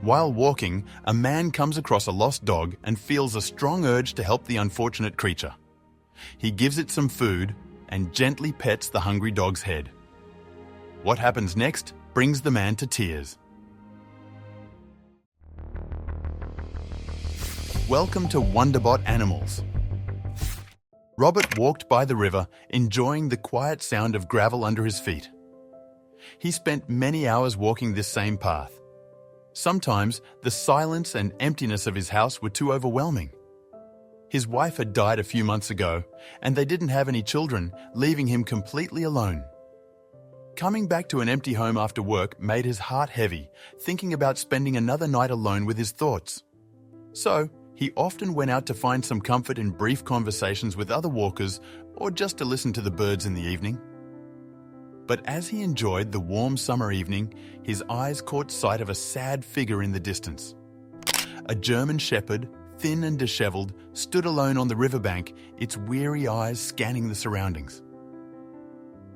While walking, a man comes across a lost dog and feels a strong urge to help the unfortunate creature. He gives it some food and gently pets the hungry dog's head. What happens next brings the man to tears. Welcome to Wonderbot Animals. Robert walked by the river, enjoying the quiet sound of gravel under his feet. He spent many hours walking this same path. Sometimes the silence and emptiness of his house were too overwhelming. His wife had died a few months ago, and they didn't have any children, leaving him completely alone. Coming back to an empty home after work made his heart heavy, thinking about spending another night alone with his thoughts. So, he often went out to find some comfort in brief conversations with other walkers or just to listen to the birds in the evening. But as he enjoyed the warm summer evening, his eyes caught sight of a sad figure in the distance. A German shepherd, thin and disheveled, stood alone on the riverbank, its weary eyes scanning the surroundings.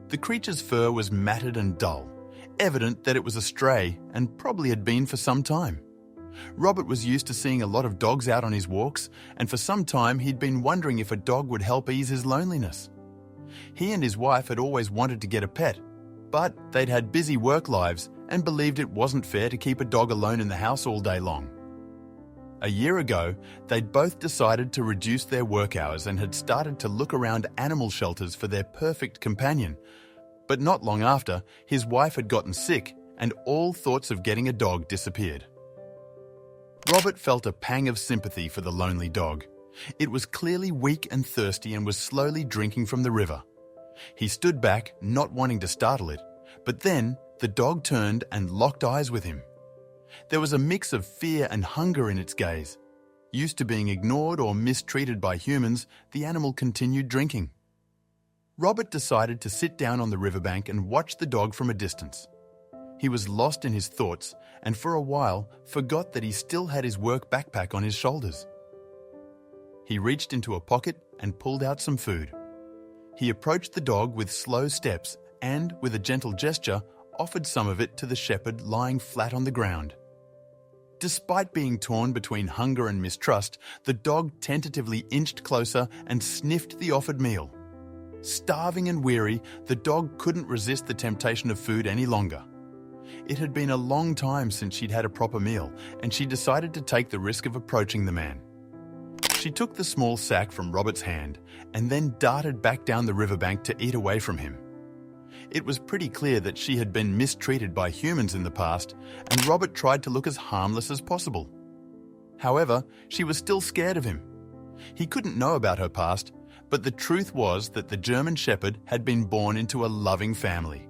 The creature's fur was matted and dull, evident that it was a stray and probably had been for some time. Robert was used to seeing a lot of dogs out on his walks, and for some time he'd been wondering if a dog would help ease his loneliness. He and his wife had always wanted to get a pet, but they'd had busy work lives and believed it wasn't fair to keep a dog alone in the house all day long. A year ago, they'd both decided to reduce their work hours and had started to look around animal shelters for their perfect companion. But not long after, his wife had gotten sick and all thoughts of getting a dog disappeared. Robert felt a pang of sympathy for the lonely dog. It was clearly weak and thirsty and was slowly drinking from the river. He stood back, not wanting to startle it, but then the dog turned and locked eyes with him. There was a mix of fear and hunger in its gaze. Used to being ignored or mistreated by humans, the animal continued drinking. Robert decided to sit down on the riverbank and watch the dog from a distance. He was lost in his thoughts and for a while forgot that he still had his work backpack on his shoulders. He reached into a pocket and pulled out some food. He approached the dog with slow steps and, with a gentle gesture, offered some of it to the shepherd lying flat on the ground. Despite being torn between hunger and mistrust, the dog tentatively inched closer and sniffed the offered meal. Starving and weary, the dog couldn't resist the temptation of food any longer. It had been a long time since she'd had a proper meal, and she decided to take the risk of approaching the man. She took the small sack from Robert's hand and then darted back down the riverbank to eat away from him. It was pretty clear that she had been mistreated by humans in the past, and Robert tried to look as harmless as possible. However, she was still scared of him. He couldn't know about her past, but the truth was that the German shepherd had been born into a loving family.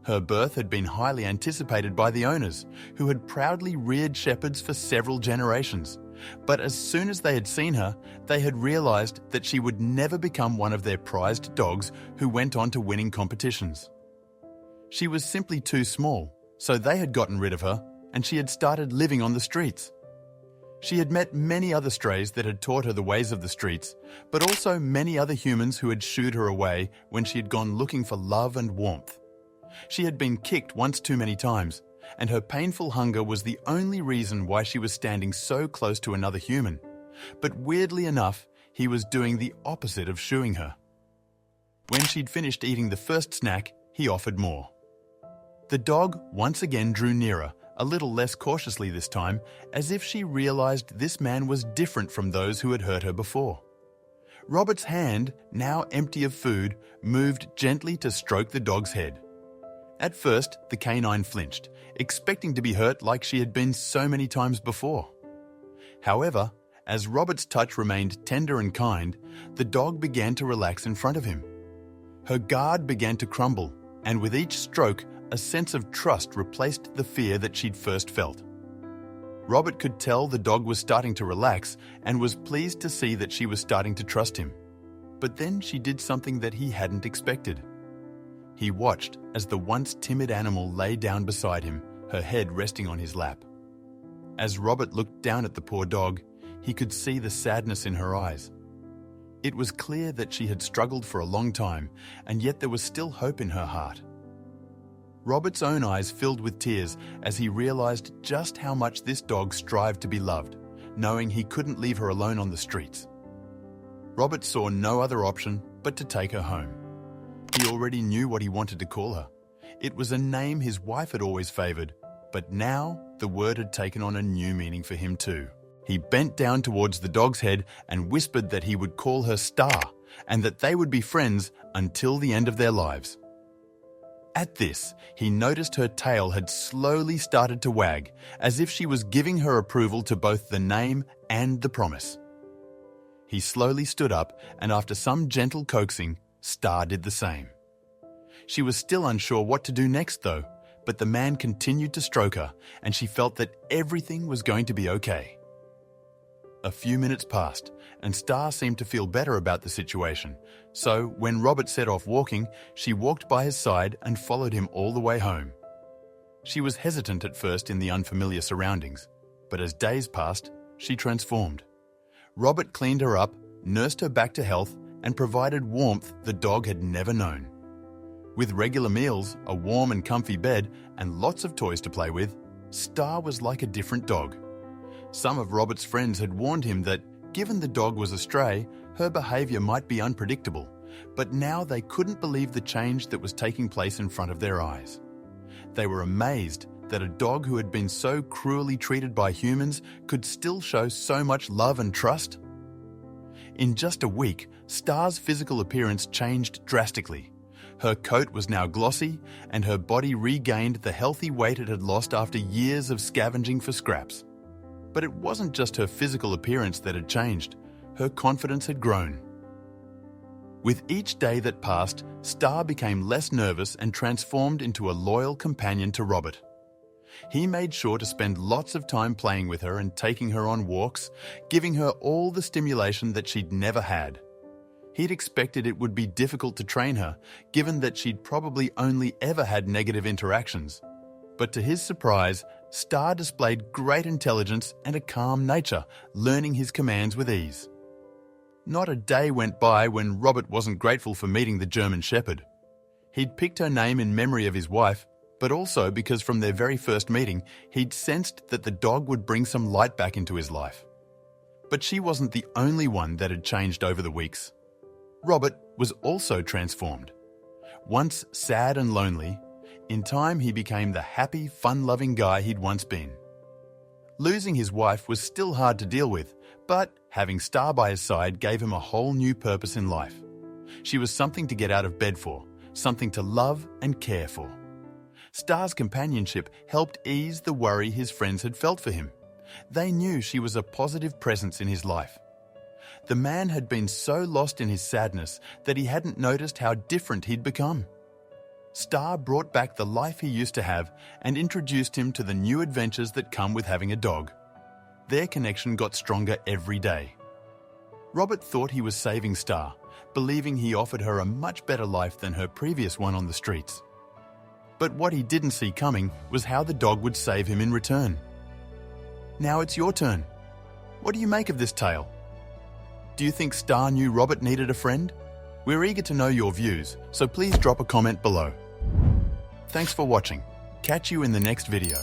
Her birth had been highly anticipated by the owners, who had proudly reared shepherds for several generations. But as soon as they had seen her, they had realized that she would never become one of their prized dogs who went on to winning competitions. She was simply too small, so they had gotten rid of her, and she had started living on the streets. She had met many other strays that had taught her the ways of the streets, but also many other humans who had shooed her away when she had gone looking for love and warmth. She had been kicked once too many times, and her painful hunger was the only reason why she was standing so close to another human. But weirdly enough, he was doing the opposite of shooing her. When she'd finished eating the first snack, he offered more. The dog once again drew nearer, a little less cautiously this time, as if she realized this man was different from those who had hurt her before. Robert's hand, now empty of food, moved gently to stroke the dog's head. At first, the canine flinched, expecting to be hurt like she had been so many times before. However, as Robert's touch remained tender and kind, the dog began to relax in front of him. Her guard began to crumble, and with each stroke, a sense of trust replaced the fear that she'd first felt. Robert could tell the dog was starting to relax and was pleased to see that she was starting to trust him. But then she did something that he hadn't expected. He watched as the once timid animal lay down beside him, her head resting on his lap. As Robert looked down at the poor dog, he could see the sadness in her eyes. It was clear that she had struggled for a long time, and yet there was still hope in her heart. Robert's own eyes filled with tears as he realized just how much this dog strived to be loved, knowing he couldn't leave her alone on the streets. Robert saw no other option but to take her home. He already knew what he wanted to call her. It was a name his wife had always favored, but now the word had taken on a new meaning for him too. He bent down towards the dog's head and whispered that he would call her Star and that they would be friends until the end of their lives. At this, he noticed her tail had slowly started to wag, as if she was giving her approval to both the name and the promise. He slowly stood up, and after some gentle coaxing, Star did the same. She was still unsure what to do next though, but the man continued to stroke her, and she felt that everything was going to be okay. A few minutes passed, and Star seemed to feel better about the situation, so when Robert set off walking, she walked by his side and followed him all the way home. She was hesitant at first in the unfamiliar surroundings, but as days passed, she transformed. Robert cleaned her up, nursed her back to health, and provided warmth the dog had never known. With regular meals, a warm and comfy bed, and lots of toys to play with, Star was like a different dog. Some of Robert's friends had warned him that, given the dog was a stray, her behavior might be unpredictable, but now they couldn't believe the change that was taking place in front of their eyes. They were amazed that a dog who had been so cruelly treated by humans could still show so much love and trust. In just a week, Star's physical appearance changed drastically. Her coat was now glossy, and her body regained the healthy weight it had lost after years of scavenging for scraps. But it wasn't just her physical appearance that had changed. Her confidence had grown. With each day that passed, Star became less nervous and transformed into a loyal companion to Robert. He made sure to spend lots of time playing with her and taking her on walks, giving her all the stimulation that she'd never had. He'd expected it would be difficult to train her, given that she'd probably only ever had negative interactions. But to his surprise, Star displayed great intelligence and a calm nature, learning his commands with ease. Not a day went by when Robert wasn't grateful for meeting the German Shepherd. He'd picked her name in memory of his wife, but also because from their very first meeting, he'd sensed that the dog would bring some light back into his life. But she wasn't the only one that had changed over the weeks. Robert was also transformed. Once sad and lonely, in time he became the happy, fun-loving guy he'd once been. Losing his wife was still hard to deal with, but having Star by his side gave him a whole new purpose in life. She was something to get out of bed for, something to love and care for. Star's companionship helped ease the worry his friends had felt for him. They knew she was a positive presence in his life. The man had been so lost in his sadness that he hadn't noticed how different he'd become. Star brought back the life he used to have and introduced him to the new adventures that come with having a dog. Their connection got stronger every day. Robert thought he was saving Star, believing he offered her a much better life than her previous one on the streets. But what he didn't see coming was how the dog would save him in return. Now it's your turn. What do you make of this tale? Do you think Star knew Robert needed a friend? We're eager to know your views, so please drop a comment below. Thanks for watching. Catch you in the next video.